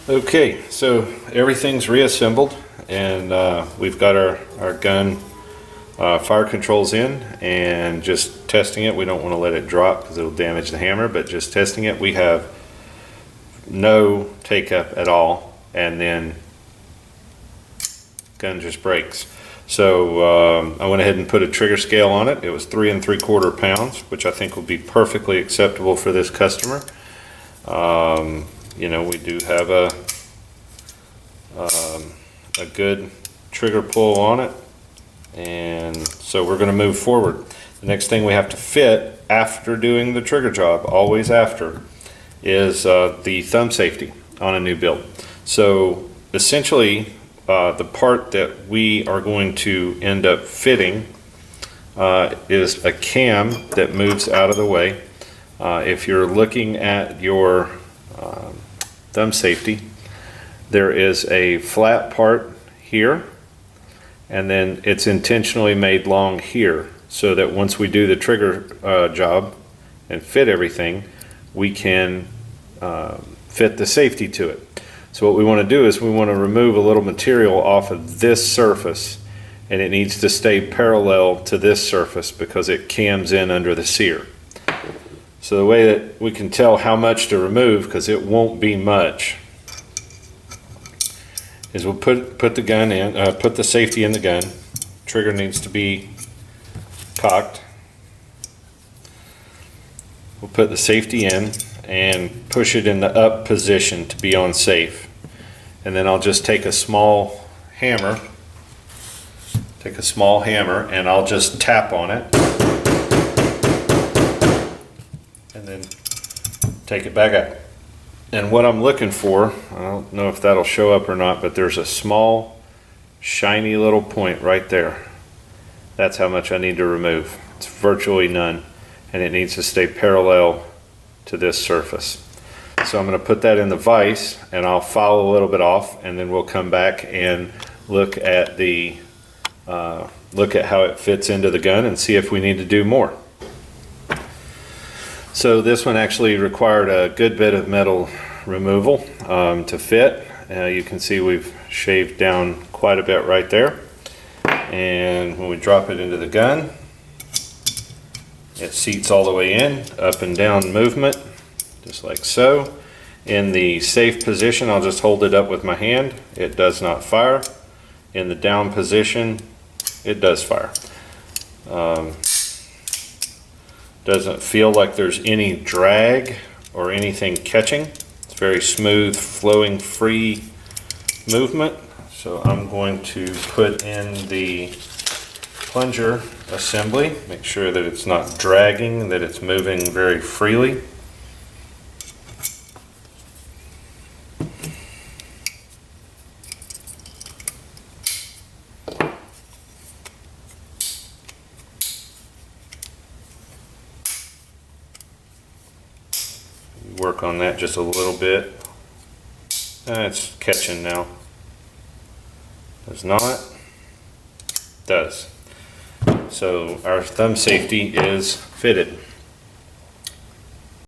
Okay, so everything's reassembled, and we've got our gun fire controls in and just testing it. We don't want to let it drop because it'll damage the hammer, but just testing it. We have no take up at all, and then gun just breaks. So I went ahead and put a trigger scale on it. It was 3 3/4 pounds, which I think will be perfectly acceptable for this customer. You know, we do have a good trigger pull on it, and so we're going to move forward. The next thing we have to fit after doing the trigger job, always after, is the thumb safety on a new build. So essentially the part that we are going to end up fitting is a cam that moves out of the way. If you're looking at your thumb safety, there is a flat part here, and then it's intentionally made long here so that once we do the trigger job and fit everything, we can fit the safety to it. So what we want to do is we want to remove a little material off of this surface, and it needs to stay parallel to this surface because it cams in under the sear. So the way that we can tell how much to remove, because it won't be much, is we'll put the gun in, put the safety in the gun. Trigger needs to be cocked. We'll put the safety in and push it in the up position to be on safe. And then I'll just take a small hammer, and I'll just tap on it. And then take it back up. And what I'm looking for, I don't know if that'll show up or not, but there's a small shiny little point right there. That's how much I need to remove. It's virtually none, and it needs to stay parallel to this surface. So I'm going to put that in the vise, and I'll file a little bit off, and then we'll come back and look at the look at how it fits into the gun and see if we need to do more. So this one actually required a good bit of metal removal to fit. You can see we've shaved down quite a bit right there. And when we drop it into the gun, it seats all the way in, up and down movement, just like so. In the safe position, I'll just hold it up with my hand. It does not fire. In the down position, it does fire. Doesn't feel like there's any drag or anything catching. It's very smooth, flowing, free movement. So I'm going to put in the plunger assembly, make sure that it's not dragging, that it's moving very freely. Work on that just a little bit. It's catching now. Does not. Does. So our thumb safety is fitted.